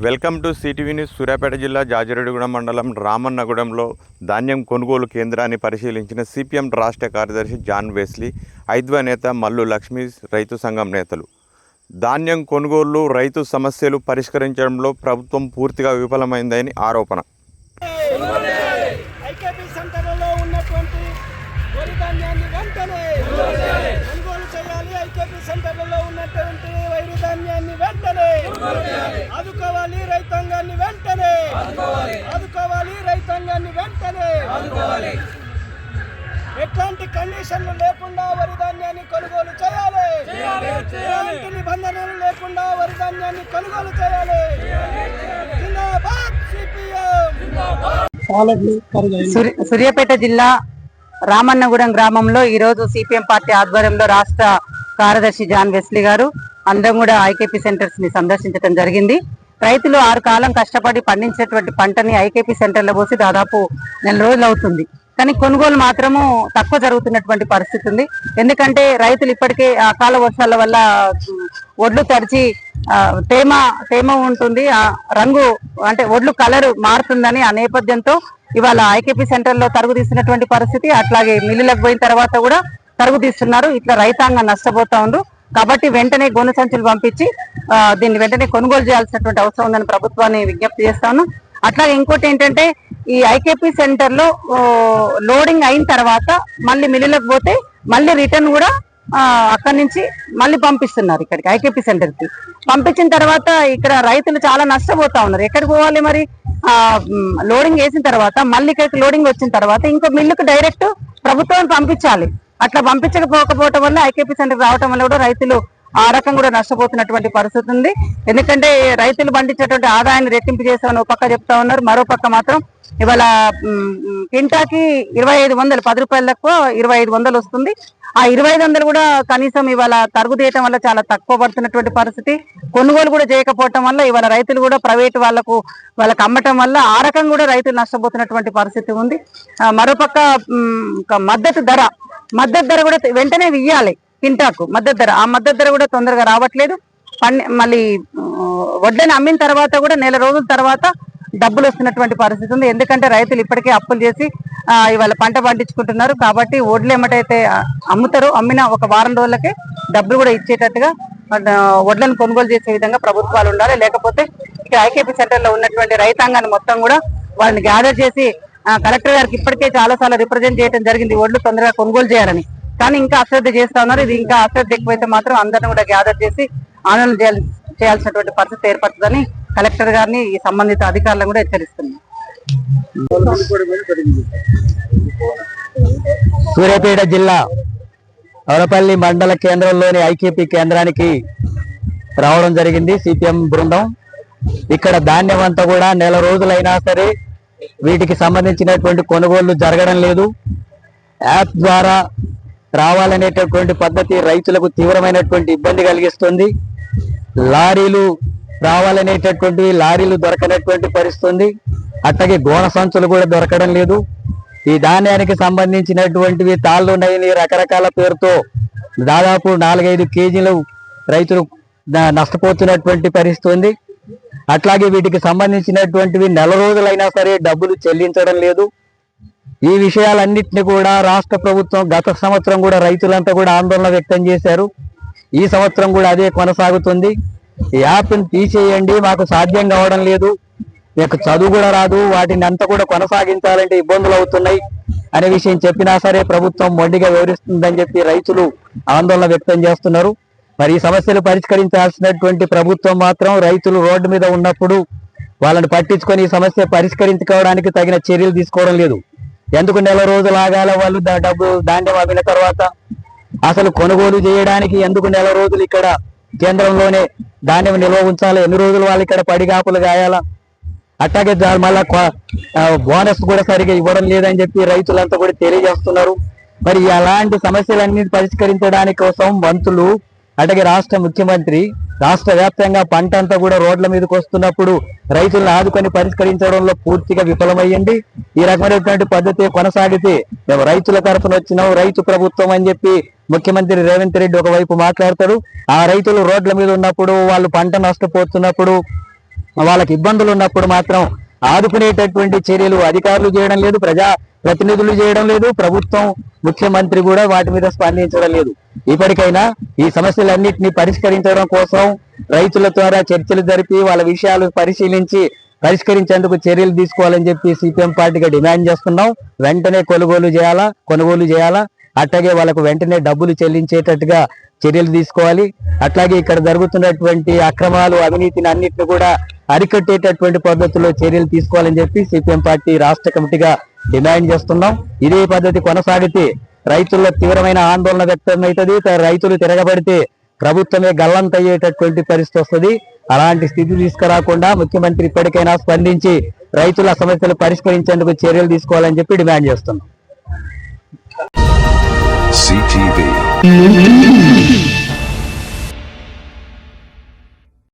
Welcome to CTV news. Suryapet జిల్లా జాజిరెడ్డిగూడెం మండలం రామన్నగూడెంలో ధాన్యం కొనుగోలు కేంద్రాన్ని పరిశీలించిన సిపిఎం రాష్ట్ర కార్యదర్శి జాన్ వెస్లీ, ఐద్వ నేత మల్లు లక్ష్మీ, రైతు సంఘం నేతలు. ధాన్యం కొనుగోలు, రైతు సమస్యలు పరిష్కరించడంలో ప్రభుత్వం పూర్తిగా విఫలమైందని ఆరోపణ. ఆదుకోవాలి రైతాంగాన్ని వెంటనే, ఆదుకోవాలి రైతాంగాన్ని వెంటనే. ఎట్లాంటి కండిషన్లు లేకుండా వరి ధాన్యాన్ని కొనుగోలు చేయాలి, ఎలాంటి నిబంధనలు లేకుండా వరి ధాన్యాన్ని కొనుగోలు చేయాలి. సూర్యాపేట జిల్లా రామన్నగూడెం గ్రామంలో ఈరోజు సిపిఎం పార్టీ ఆధ్వర్యంలో రాష్ట్ర కార్యదర్శి జాన్ వెస్లీ గారు అందరం కూడా ఐకేపీ సెంటర్స్ ని సందర్శించడం జరిగింది. రైతులు 6 కాలం కష్టపడి పండించినటువంటి పంటని ఐకేపీ సెంటర్లో పోసి దాదాపు 4 రోజులు అవుతుంది. కానీ కొనుగోలు మాత్రము తక్కువ జరుగుతున్నటువంటి పరిస్థితి ఉంది. ఎందుకంటే రైతులు ఇప్పటికే అకాల వర్షాల వల్ల ఒడ్లు తడిచి తేమ ఉంటుంది, రంగు అంటే ఒడ్లు కలర్ మారుతుందని ఆ నేపథ్యంతో ఇవాళ ఐకేపీ సెంటర్ లో తరుగు తీస్తున్నటువంటి పరిస్థితి. అట్లాగే మిల్లులకు పోయిన తర్వాత కూడా తరుగు తీస్తున్నారు. ఇట్లా రైతాంగం నష్టపోతా ఉండ్రు. కాబట్టి వెంటనే గోనె సంచులు పంపించి దీన్ని వెంటనే కొనుగోలు చేయాల్సినటువంటి అవసరం ఉందని ప్రభుత్వాన్ని విజ్ఞప్తి చేస్తాను. అట్లాగే ఇంకోటి ఏంటంటే, ఈ ఐకేపీ సెంటర్ లో లోడింగ్ అయిన తర్వాత మళ్ళీ మిల్లులకు పోతే మళ్ళీ రిటర్న్ కూడా అక్కడి నుంచి మళ్ళీ పంపిస్తున్నారు ఇక్కడికి ఐకేపీ సెంటర్ కి. పంపించిన తర్వాత ఇక్కడ రైతులు చాలా నష్టపోతా ఉన్నారు. ఎక్కడికి పోవాలి మరి? లోడింగ్ వేసిన తర్వాత మళ్ళీ ఇక్కడికి లోడింగ్ వచ్చిన తర్వాత ఇంకో మిల్లుకు డైరెక్ట్ ప్రభుత్వం పంపించాలి. అట్లా పంపించకపోవటం వల్ల ఐకేపీ సెంటర్ రావటం వల్ల కూడా రైతులు ఆ రకం కూడా నష్టపోతున్నటువంటి పరిస్థితి ఉంది. ఎందుకంటే రైతులు పండించేటువంటి ఆదాయాన్ని రెట్టింపు చేస్తామని ఒక పక్క చెప్తా ఉన్నారు, మరో పక్క మాత్రం ఇవాళ కింటాకి 2500, 10 రూపాయలు తక్కువ 2500 వస్తుంది. ఆ 2500 కూడా కనీసం ఇవాళ తరుగు తీయటం వల్ల చాలా తక్కువ పడుతున్నటువంటి పరిస్థితి. కొనుగోలు కూడా చేయకపోవటం వల్ల ఇవాళ రైతులు కూడా ప్రైవేటు వాళ్ళకు అమ్మటం వల్ల ఆ రకం కూడా రైతులు నష్టపోతున్నటువంటి పరిస్థితి ఉంది. మరోపక్క మద్దతు ధర కూడా వెంటనే ఇయ్యాలి కింటాకు మద్దతు ధర. ఆ మద్దతు ధర కూడా తొందరగా రావట్లేదు. మళ్ళీ వడ్లని అమ్మిన తర్వాత కూడా 4 రోజుల తర్వాత డబ్బులు వస్తున్నటువంటి పరిస్థితి ఉంది. ఎందుకంటే రైతులు ఇప్పటికే అప్పులు చేసి ఇవాళ పంట పండించుకుంటున్నారు. కాబట్టి వడ్లు ఏమిటైతే అమ్ముతారో అమ్మిన ఒక వారం రోజులకే డబ్బులు కూడా ఇచ్చేటట్టుగా వడ్లను కొనుగోలు చేసే విధంగా ప్రభుత్వాలు ఉండాలి. లేకపోతే ఇక్కడ ఐకేపీ సెంటర్ లో ఉన్నటువంటి రైతాంగాన్ని మొత్తం కూడా వాళ్ళని గ్యాదర్ చేసి కలెక్టర్ గారికి ఇప్పటికే చాలా సార్లు రిప్రజెంట్ చేయడం జరిగింది, ఒడ్లు తొందరగా కొనుగోలు చేయాలని. కానీ ఇంకా అశ్రద్ధ చేస్తా ఉన్నారు. ఇది ఇంకా అశ్రద్ధ ఎక్కువైతే మాత్రం అందరిని కూడా గ్యాదర్ చేసి ఆందోళన చేయాల్సినటువంటి పరిస్థితి ఏర్పడుతుందని కలెక్టర్ గారిని ఈ సంబంధిత అధికారులను కూడా హెచ్చరిస్తున్నారు. సూర్యాపేట జిల్లా అవరపల్లి మండల కేంద్రంలోని ఐకేపీ కేంద్రానికి రావడం జరిగింది సిపిఎం బృందం. ఇక్కడ ధాన్యం అంతా కూడా 4 రోజులైనా సరే వీటికి సంబంధించినటువంటి కొనుగోళ్లు జరగడం లేదు. యాప్ ద్వారా రావాలనేటటువంటి పద్ధతి రైతులకు తీవ్రమైనటువంటి ఇబ్బంది కలిగిస్తుంది. లారీలు రావాలనేటటువంటి లారీలు దొరకనటువంటి పరిస్థితి. అట్లాగే గోన సంచులు కూడా దొరకడం లేదు. ఈ ధాన్యానికి సంబంధించినటువంటివి తాళ్ళు నైని రకరకాల పేరుతో దాదాపు 4-5 కేజీలు రైతులు నష్టపోతున్నటువంటి పరిస్థితి ఉంది. అట్లాగే వీటికి సంబంధించినటువంటివి 4 రోజులైనా సరే డబ్బులు చెల్లించడం లేదు. ఈ విషయాలన్నింటినీ కూడా రాష్ట్ర ప్రభుత్వం గత సంవత్సరం కూడా రైతులంతా కూడా ఆందోళన వ్యక్తం చేశారు. ఈ సంవత్సరం కూడా అదే కొనసాగుతుంది. ఈ యాప్ని తీసేయండి, మాకు సాధ్యం కావడం లేదు, మీకు చదువు కూడా రాదు, వాటిని అంతా కూడా కొనసాగించాలంటే ఇబ్బందులు అవుతున్నాయి అనే విషయం చెప్పినా సరే ప్రభుత్వం మొండిగా వివరిస్తుందని చెప్పి రైతులు ఆందోళన వ్యక్తం చేస్తున్నారు. మరి ఈ సమస్యలు పరిష్కరించాల్సినటువంటి ప్రభుత్వం మాత్రం రైతులు రోడ్డు మీద ఉన్నప్పుడు వాళ్ళని పట్టించుకొని ఈ సమస్య పరిష్కరించుకోవడానికి తగిన చర్యలు తీసుకోవడం లేదు. ఎందుకు 4 రోజులు ఆగాల? వాళ్ళు డబ్బు ధాన్యం అమ్మిన తర్వాత అసలు కొనుగోలు చేయడానికి ఎందుకు 4 రోజులు ఇక్కడ కేంద్రంలోనే ధాన్యం నిల్వ ఉంచాలి? ఎన్ని రోజులు వాళ్ళు ఇక్కడ పడిగాపులు గాయాలా? అట్లాగే మళ్ళా బోనస్ కూడా సరిగా ఇవ్వడం లేదని చెప్పి రైతులంతా కూడా తెలియజేస్తున్నారు. మరి అలాంటి సమస్యలన్నీ పరిష్కరించడానికి కోసం మంత్రులు అట్లాగే రాష్ట్ర ముఖ్యమంత్రి రాష్ట్ర వ్యాప్తంగా పంట అంతా కూడా రోడ్ల మీదకి వస్తున్నప్పుడు రైతులను ఆదుకొని పరిష్కరించడంలో పూర్తిగా విఫలమయ్యింది. ఈ రకమైనటువంటి పద్ధతి కొనసాగితే మేము రైతుల తరఫున వచ్చినాం, రైతు ప్రభుత్వం అని చెప్పి ముఖ్యమంత్రి రేవంత్ రెడ్డి ఒకవైపు మాట్లాడతాడు. ఆ రైతులు రోడ్ల మీద ఉన్నప్పుడు, వాళ్ళు పంట నష్టపోతున్నప్పుడు, వాళ్ళకి ఇబ్బందులు ఉన్నప్పుడు మాత్రం ఆదుకునేటటువంటి చర్యలు అధికారులు చేయడం లేదు, ప్రజా ప్రతినిధులు చేయడం లేదు, ప్రభుత్వం ముఖ్యమంత్రి కూడా వాటి మీద స్పందించడం లేదు. ఇప్పటికైనా ఈ సమస్యలన్నింటినీ పరిష్కరించడం కోసం రైతుల ద్వారా చర్చలు జరిపి వాళ్ళ విషయాలు పరిష్కరించేందుకు చర్యలు తీసుకోవాలని చెప్పి సిపిఎం పార్టీగా డిమాండ్ చేస్తున్నాం. వెంటనే కొనుగోలు చేయాలా, అట్లాగే వాళ్ళకు వెంటనే డబ్బులు చెల్లించేటట్టుగా చర్యలు తీసుకోవాలి. అట్లాగే ఇక్కడ జరుగుతున్నటువంటి అక్రమాలు, అవినీతిని అన్నిటిని కూడా అరికట్టేటటువంటి పద్ధతిలో చర్యలు తీసుకోవాలని చెప్పి సిపిఎం పార్టీ రాష్ట్ర కమిటీగా డిమాండ్ చేస్తున్నాం. ఇదే పద్ధతి కొనసాగితే రైతుల్లో తీవ్రమైన ఆందోళన వ్యక్తమవుతుంది. రైతులు తిరగబడితే ప్రభుత్వమే గల్లంతయ్యేటటువంటి పరిస్థితి వస్తుంది. అలాంటి స్థితి తీసుకురాకుండా ముఖ్యమంత్రి ఇప్పటికైనా స్పందించి రైతుల సమస్యలు పరిష్కరించేందుకు చర్యలు తీసుకోవాలని చెప్పి డిమాండ్ చేస్తున్నాం. CTV.